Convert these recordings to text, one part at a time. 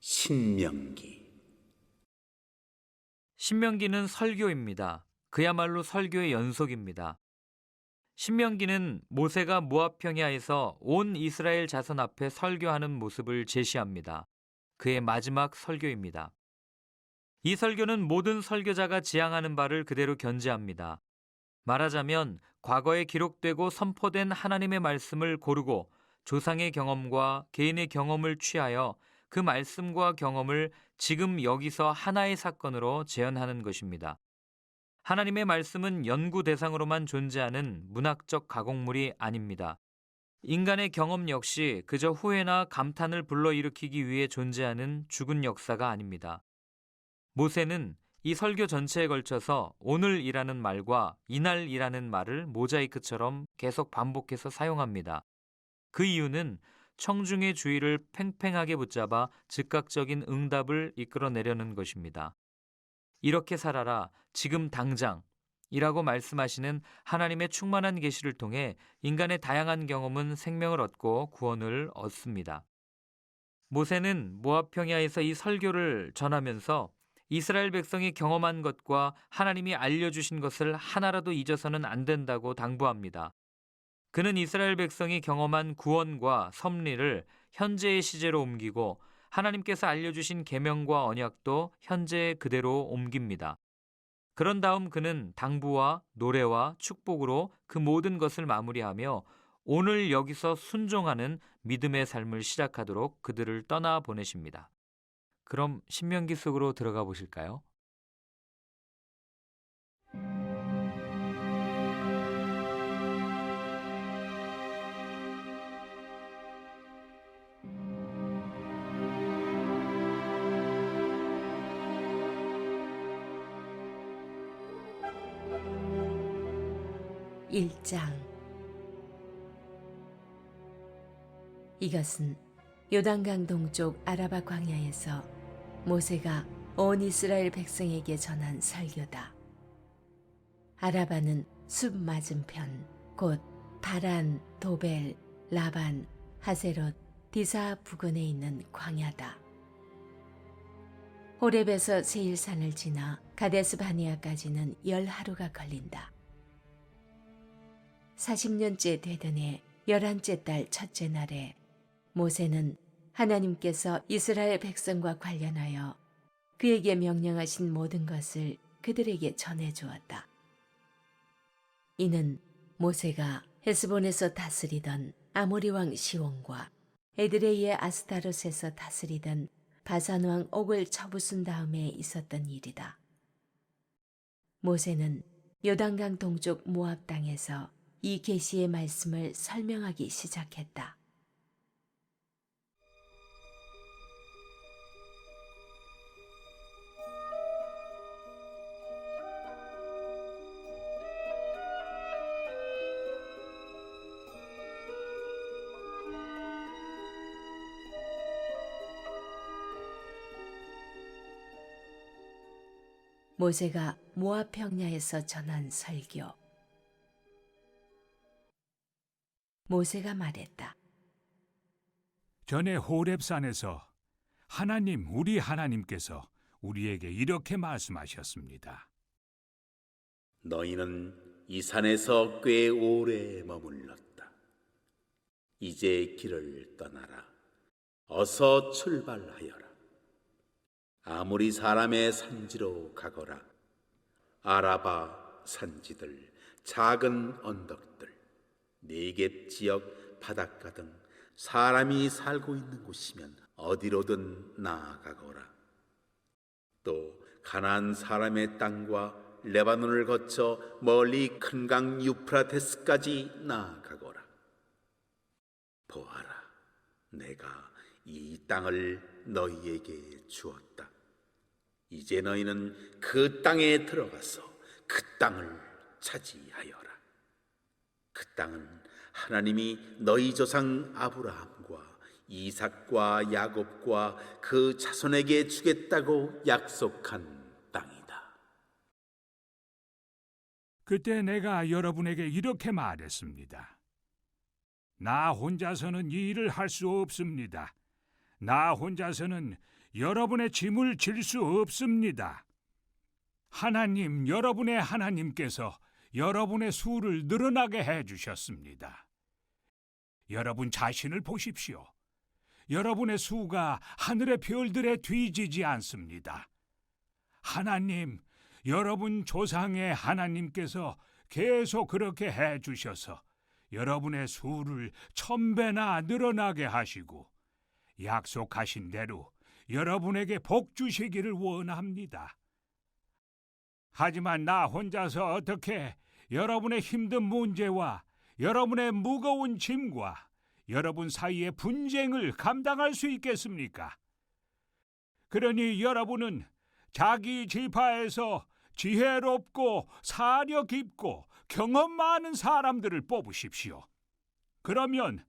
신명기. 신명기는 설교입니다. 그야말로 설교의 연속입니다. 신명기는 모세가 모압 평야에서 온 이스라엘 자손 앞에 설교하는 모습을 제시합니다. 그의 마지막 설교입니다. 이 설교는 모든 설교자가 지향하는 바를 그대로 견지합니다. 말하자면 과거에 기록되고 선포된 하나님의 말씀을 고르고 조상의 경험과 개인의 경험을 취하여 그 말씀과 경험을 지금 여기서 하나의 사건으로 재현하는 것입니다. 하나님의 말씀은 연구 대상으로만 존재하는 문학적 가공물이 아닙니다. 인간의 경험 역시 그저 후회나 감탄을 불러일으키기 위해 존재하는 죽은 역사가 아닙니다. 모세는 이 설교 전체에 걸쳐서 오늘이라는 말과 이날이라는 말을 모자이크처럼 계속 반복해서 사용합니다. 그 이유는 청중의 주의를 팽팽하게 붙잡아 즉각적인 응답을 이끌어내려는 것입니다. 이렇게 살아라, 지금 당장 이라고 말씀하시는 하나님의 충만한 계시를 통해 인간의 다양한 경험은 생명을 얻고 구원을 얻습니다. 모세는 모압 평야에서 이 설교를 전하면서 이스라엘 백성이 경험한 것과 하나님이 알려주신 것을 하나라도 잊어서는 안 된다고 당부합니다. 그는 이스라엘 백성이 경험한 구원과 섭리를 현재의 시제로 옮기고 하나님께서 알려주신 계명과 언약도 현재에 그대로 옮깁니다. 그런 다음 그는 당부와 노래와 축복으로 그 모든 것을 마무리하며 오늘 여기서 순종하는 믿음의 삶을 시작하도록 그들을 떠나 보내십니다. 그럼 신명기 속으로 들어가 보실까요? (1장) 이것은 요단강 동쪽 아라바 광야에서 모세가 온 이스라엘 백성에게 전한 설교다. 아라바는 숲 맞은편 곧 바란, 도벨, 라반, 하세롯, 디사 부근에 있는 광야다. 호렙에서 세일산을 지나 가데스 바니아까지는 10하루가 걸린다. 40년째 되던 해 11째 달 첫째 날에 모세는 하나님께서 이스라엘 백성과 관련하여 그에게 명령하신 모든 것을 그들에게 전해주었다. 이는 모세가 헤스본에서 다스리던 아모리 왕 시온과 에드레이의 아스타롯에서 다스리던 바산 왕 옥을 쳐부순 다음에 있었던 일이다. 모세는 요단강 동쪽 모압 땅에서 이 계시의 말씀을 설명하기 시작했다. 모세가 모압 평야에서 전한 설교. 모세가 말했다. 전에 호렙산에서 하나님, 우리 하나님께서 우리에게 이렇게 말씀하셨습니다. 너희는 이 산에서 꽤 오래 머물렀다. 이제 길을 떠나라. 어서 출발하여라. 아모리 사람의 산지로 가거라. 아라바 산지들, 작은 언덕들, 네겝 지역 바닷가 등 사람이 살고 있는 곳이면 어디로든 나아가거라. 또 가나안 사람의 땅과 레바논을 거쳐 멀리 큰 강 유프라테스까지 나아가거라. 보아라, 내가 이 땅을 너희에게 주었다. 이제 너희는 그 땅에 들어가서 그 땅을 차지하여라. 그 땅은 하나님이 너희 조상 아브라함과 이삭과 야곱과 그 자손에게 주겠다고 약속한 땅이다. 그때 내가 여러분에게 이렇게 말했습니다. 나 혼자서는 이 일을 할 수 없습니다. 나 혼자서는 여러분의 짐을 질 수 없습니다. 하나님, 여러분의 하나님께서 여러분의 수를 늘어나게 해주셨습니다. 여러분 자신을 보십시오. 여러분의 수가 하늘의 별들에 뒤지지 않습니다. 하나님, 여러분 조상의 하나님께서 계속 그렇게 해주셔서 여러분의 수를 1000배나 늘어나게 하시고 약속하신 대로 여러분에게 복 주시기를 원합니다. 하지만 나 혼자서 어떻게 여러분의 힘든 문제와 여러분의 무거운 짐과 여러분 사이의 분쟁을 감당할 수 있겠습니까? 그러니 여러분은 자기 지파에서 지혜롭고 사려 깊고 경험 많은 사람들을 뽑으십시오. 그러면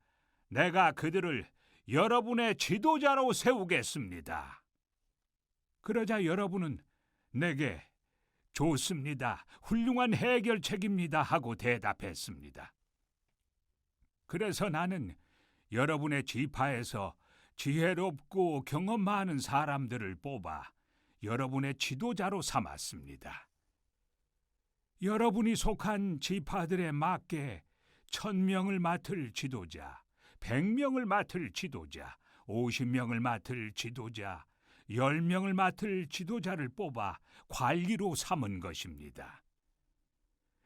내가 그들을 여러분의 지도자로 세우겠습니다. 그러자 여러분은 내게 좋습니다. 훌륭한 해결책입니다. 하고 대답했습니다. 그래서 나는 여러분의 지파에서 지혜롭고 경험 많은 사람들을 뽑아 여러분의 지도자로 삼았습니다. 여러분이 속한 지파들에 맞게 1000명을 맡을 지도자, 100명을 맡을 지도자, 50명을 맡을 지도자, 10명을 맡을 지도자를 뽑아 관리로 삼은 것입니다.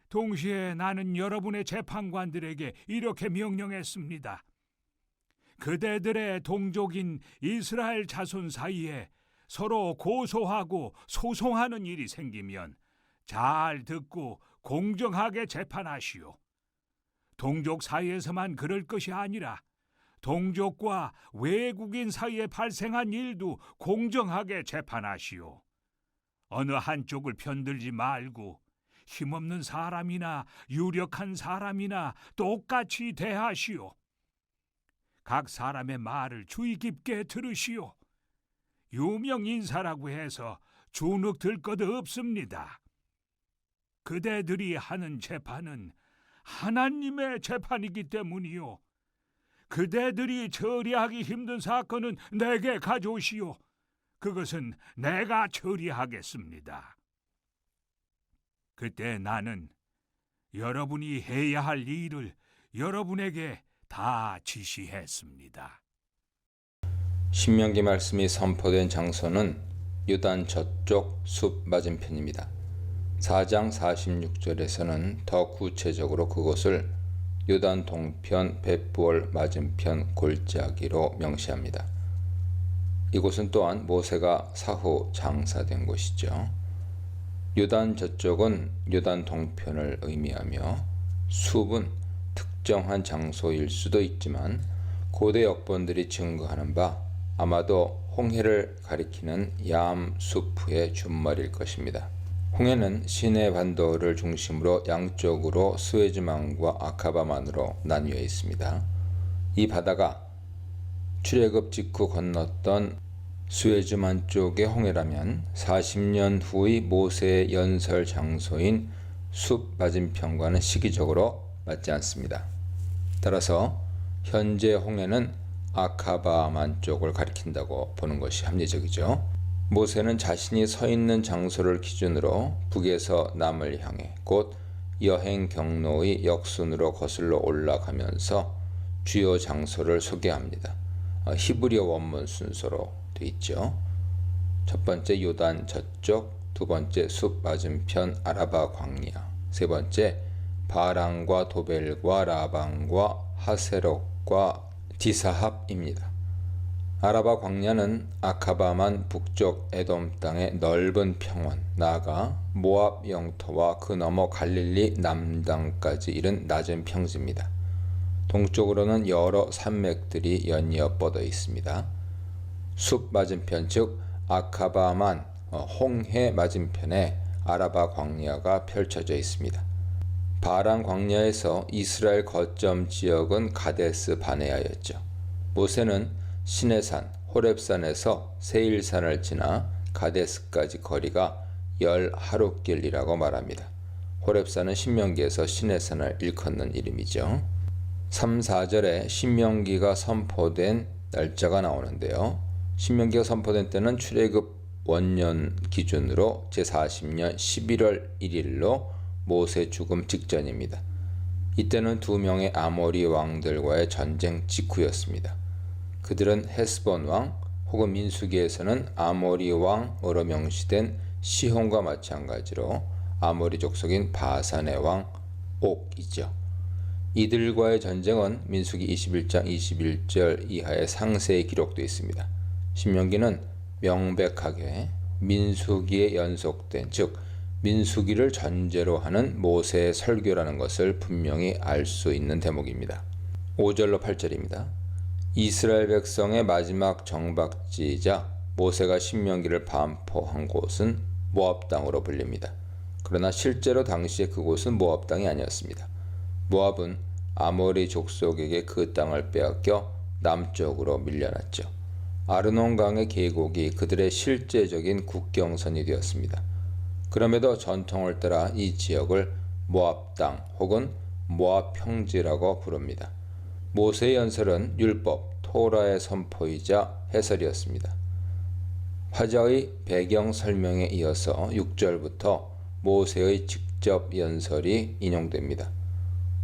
동시에 나는 여러분의 재판관들에게 이렇게 명령했습니다. 그대들의 동족인 이스라엘 자손 사이에 서로 고소하고 소송하는 일이 생기면 잘 듣고 공정하게 재판하시오. 동족 사이에서만 그럴 것이 아니라 동족과 외국인 사이에 발생한 일도 공정하게 재판하시오. 어느 한쪽을 편들지 말고 힘없는 사람이나 유력한 사람이나 똑같이 대하시오. 각 사람의 말을 주의 깊게 들으시오. 유명 인사라고 해서 주눅 들 것 없습니다. 그대들이 하는 재판은 하나님의 재판이기 때문이요. 그대들이 처리하기 힘든 사건은 내게 가져오시오. 그것은 내가 처리하겠습니다. 그때 나는 여러분이 해야 할 일을 여러분에게 다 지시했습니다. 신명기 말씀이 선포된 장소는 요단 저쪽 숲 맞은편입니다. 4장 46절에서는 더 구체적으로 그곳을 요단 동편 벳부엘 맞은편 골짜기로 명시합니다. 이곳은 또한 모세가 사후 장사된 곳이죠. 요단 저쪽은 요단 동편을 의미하며 숲은 특정한 장소일 수도 있지만 고대 역본들이 증거하는 바 아마도 홍해를 가리키는 얌수프의 준말일 것입니다. 홍해는 시내 반도를 중심으로 양쪽으로 스웨즈만과 아카바만으로 나뉘어 있습니다. 이 바다가 출애굽 직후 건넜던 스웨즈만 쪽의 홍해라면 40년 후의 모세의 연설 장소인 숲 맞은편과는 시기적으로 맞지 않습니다. 따라서 현재 홍해는 아카바만 쪽을 가리킨다고 보는 것이 합리적이죠. 모세는 자신이 서 있는 장소를 기준으로 북에서 남을 향해 곧 여행 경로의 역순으로 거슬러 올라가면서 주요 장소를 소개합니다. 히브리어 원문 순서로 되어 있죠. 첫 번째 요단 저쪽, 두 번째 숲 맞은편 아라바 광야, 세 번째 바란과 도벨과 라반과 하세록과 디사합입니다. 아라바 광야는 아카바만 북쪽 에돔 땅의 넓은 평원, 나아가 모압 영토와 그 너머 갈릴리 남단까지 이른 낮은 평지입니다. 동쪽으로는 여러 산맥들이 연이어 뻗어 있습니다. 숲 맞은편 즉 아카바만 홍해 맞은편에 아라바 광야가 펼쳐져 있습니다. 바란 광야에서 이스라엘 거점 지역은 가데스 바네아였죠. 모세는 시내산 호렙산에서 세일산을 지나 가데스까지 거리가 10하룻길이라고 말합니다. 호렙산은 신명기에서 시내산을 일컫는 이름이죠. 3, 4절에 신명기가 선포된 날짜가 나오는데요. 신명기가 선포된 때는 출애굽 원년 기준으로 제40년 11월 1일로 모세 죽음 직전입니다. 이때는 두 명의 아모리 왕들과의 전쟁 직후였습니다. 그들은 헤스본 왕 혹은 민수기에서는 아모리 왕으로 명시된 시혼과 마찬가지로 아모리 족속인 바산의 왕 옥이죠. 이들과의 전쟁은 민수기 21장 21절 이하의 상세히 기록되어 있습니다. 신명기는 명백하게 민수기에 연속된, 즉 민수기를 전제로 하는 모세의 설교라는 것을 분명히 알 수 있는 대목입니다. 5절로 8절입니다. 이스라엘 백성의 마지막 정박지이자 모세가 신명기를 반포한 곳은 모압 땅으로 불립니다. 그러나 실제로 당시에 그곳은 모압 땅이 아니었습니다. 모압은 아모리 족속에게 그 땅을 빼앗겨 남쪽으로 밀려났죠. 아르논강의 계곡이 그들의 실제적인 국경선이 되었습니다. 그럼에도 전통을 따라 이 지역을 모압 땅 혹은 모압 평지라고 부릅니다. 모세의 연설은 율법, 토라의 선포이자 해설이었습니다. 화자의 배경 설명에 이어서 6절부터 모세의 직접 연설이 인용됩니다.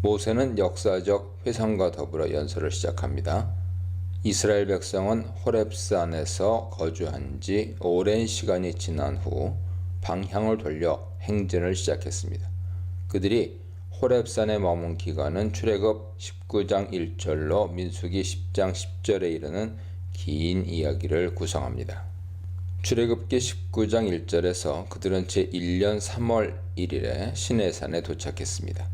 모세는 역사적 회상과 더불어 연설을 시작합니다. 이스라엘 백성은 호렙산에서 거주한 지 오랜 시간이 지난 후 방향을 돌려 행진을 시작했습니다. 그들이 호렙산에 머문 기간은 출애굽 19장 1절로 민수기 10장 10절에 이르는 긴 이야기를 구성합니다. 출애굽기 19장 1절에서 그들은 제1년 3월 1일에 시내산에 도착했습니다.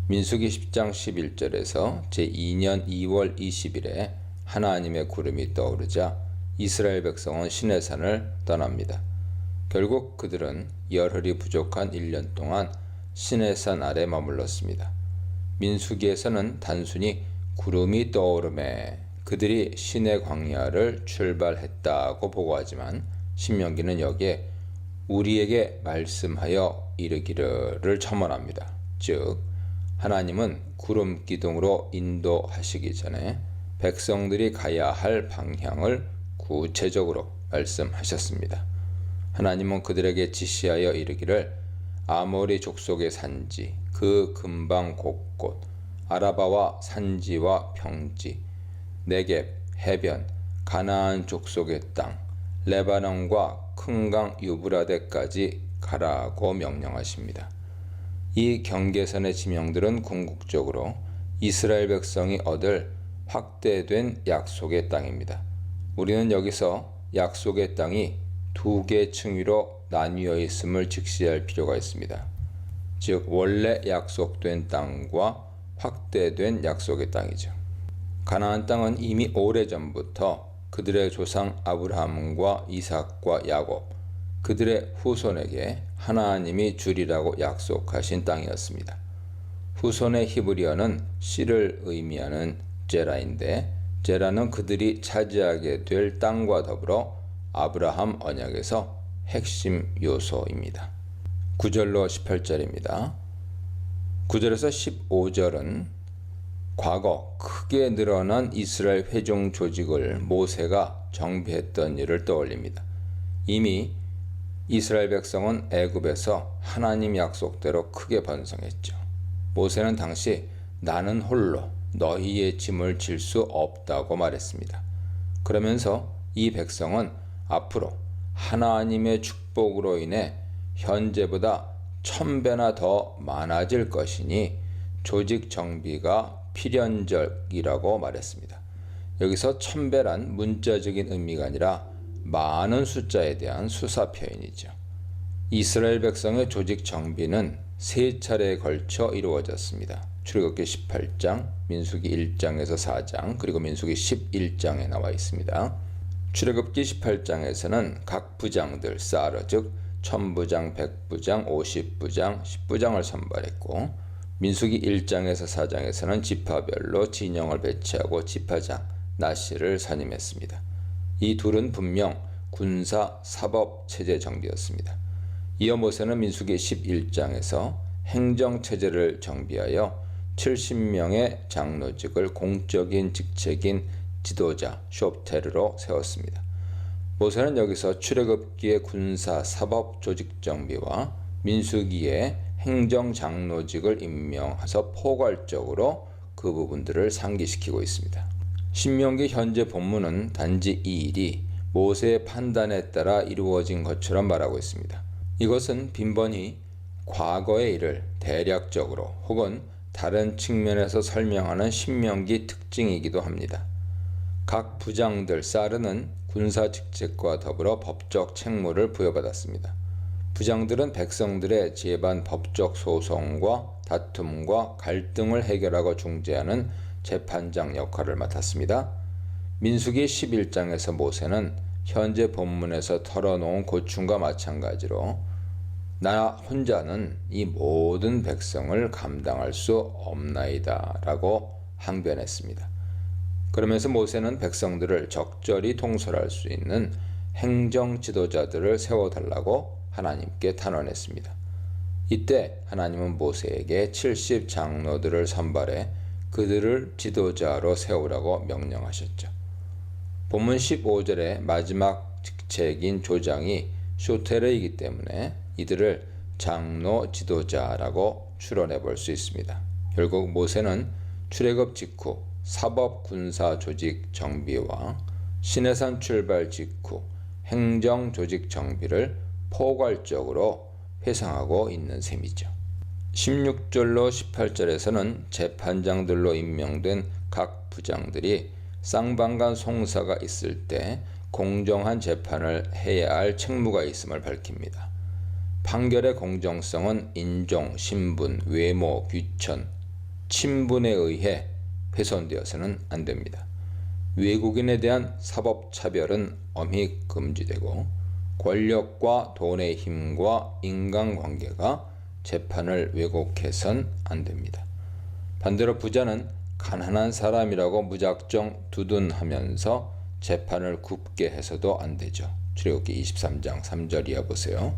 민수기 10장 11절에서 제2년 2월 20일에 하나님의 구름이 떠오르자 이스라엘 백성은 시내산을 떠납니다. 결국 그들은 열흘이 부족한 1년 동안 시내산 아래 머물렀습니다. 민수기에서는 단순히 구름이 떠오르매 그들이 시내 광야를 출발했다고 보고하지만 신명기는 여기에 우리에게 말씀하여 이르기를 첨언합니다. 즉 하나님은 구름 기둥으로 인도하시기 전에 백성들이 가야 할 방향을 구체적으로 말씀하셨습니다. 하나님은 그들에게 지시하여 이르기를 아모리 족속의 산지, 그 근방 곳곳, 아라바와 산지와 평지, 네겝, 해변, 가나안 족속의 땅, 레바논과 큰 강 유브라데까지 가라고 명령하십니다. 이 경계선의 지명들은 궁극적으로 이스라엘 백성이 얻을 확대된 약속의 땅입니다. 우리는 여기서 약속의 땅이 두 개 층위로 나뉘어 있음을 직시할 필요가 있습니다. 즉 원래 약속된 땅과 확대된 약속의 땅이죠. 가나안 땅은 이미 오래전부터 그들의 조상 아브라함과 이삭과 야곱, 그들의 후손에게 하나님이 주리라고 약속하신 땅이었습니다. 후손의 히브리어는 씨를 의미하는 제라인데 제라는 그들이 차지하게 될 땅과 더불어 아브라함 언약에서 핵심 요소입니다. 9절로 18절입니다. 9절에서 15절은 과거 크게 늘어난 이스라엘 회중 조직을 모세가 정비했던 일을 떠올립니다. 이미 이스라엘 백성은 애굽에서 하나님 약속대로 크게 번성했죠. 모세는 당시 나는 홀로 너희의 짐을 질 수 없다고 말했습니다. 그러면서 이 백성은 앞으로 하나님의 축복으로 인해 현재보다 1000배나 더 많아질 것이니 조직 정비가 필연적이라고 말했습니다. 여기서 1000배란 문자적인 의미가 아니라 많은 숫자에 대한 수사 표현이죠. 이스라엘 백성의 조직 정비는 세 차례에 걸쳐 이루어졌습니다. 출애굽기 18장, 민수기 1장에서 4장, 그리고 민수기 11장에 나와 있습니다. 출애굽기 18장에서는 각 부장들 사르, 즉 천부장, 백부장, 50부장, 10부장을 선발했고 민수기 1장에서 4장에서는 지파별로 진영을 배치하고 지파장 나시를 선임했습니다. 이 둘은 분명 군사 사법 체제 정비였습니다. 이어 모세는 민수기 11장에서 행정체제를 정비하여 70명의 장로직을 공적인 직책인 지도자 쇼프테르로 세웠습니다. 모세는 여기서 출애굽기의 군사 사법 조직 정비와 민수기의 행정장로직을 임명해서 포괄적으로 그 부분들을 상기시키고 있습니다. 신명기 현재 본문은 단지 이 일이 모세의 판단에 따라 이루어진 것처럼 말하고 있습니다. 이것은 빈번히 과거의 일을 대략적으로 혹은 다른 측면에서 설명하는 신명기 특징이기도 합니다. 각 부장들 사르는 군사 직책과 더불어 법적 책무를 부여받았습니다. 부장들은 백성들의 재반 법적 소송과 다툼과 갈등을 해결하고 중재하는 재판장 역할을 맡았습니다. 민수기 11장에서 모세는 현재 본문에서 털어놓은 고충과 마찬가지로 나 혼자는 이 모든 백성을 감당할 수 없나이다 라고 항변했습니다. 그러면서 모세는 백성들을 적절히 통솔할 수 있는 행정 지도자들을 세워달라고 하나님께 탄원했습니다. 이때 하나님은 모세에게 70 장로들을 선발해 그들을 지도자로 세우라고 명령하셨죠. 본문 15절의 마지막 직책인 조장이 쇼테르이기 때문에 이들을 장로 지도자라고 추론해 볼 수 있습니다. 결국 모세는 출애굽 직후 사법 군사 조직 정비와 시내산 출발 직후 행정 조직 정비를 포괄적으로 회상하고 있는 셈이죠. 16절로 18절에서는 재판장들로 임명된 각 부장들이 쌍방간 송사가 있을 때 공정한 재판을 해야 할 책무가 있음을 밝힙니다. 판결의 공정성은 인종, 신분, 외모, 귀천, 친분에 의해 훼손되어서는 안 됩니다. 외국인에 대한 사법차별은 엄히 금지되고 권력과 돈의 힘과 인간관계가 재판을 왜곡해선 안 됩니다. 반대로 부자는 가난한 사람이라고 무작정 두둔하면서 재판을 굽게 해서도 안 되죠. 출애굽기 23장 3절 이하 보세요.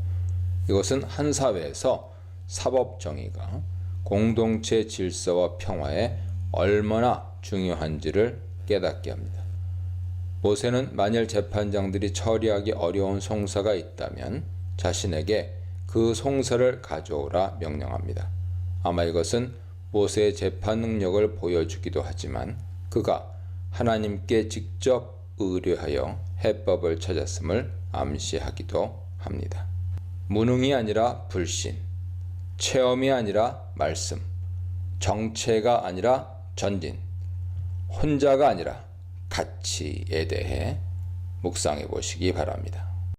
이것은 한 사회에서 사법 정의가 공동체 질서와 평화에 얼마나 중요한지를 깨닫게 합니다. 모세는 만일 재판장들이 처리하기 어려운 송사가 있다면 자신에게 그 송사를 가져오라 명령합니다. 아마 이것은 모세의 재판 능력을 보여주기도 하지만 그가 하나님께 직접 의뢰하여 해법을 찾았음을 암시하기도 합니다. 무능이 아니라 불신, 체험이 아니라 말씀, 정체가 아니라 전진, 혼자가 아니라 가치에 대해 묵상해 보시기 바랍니다.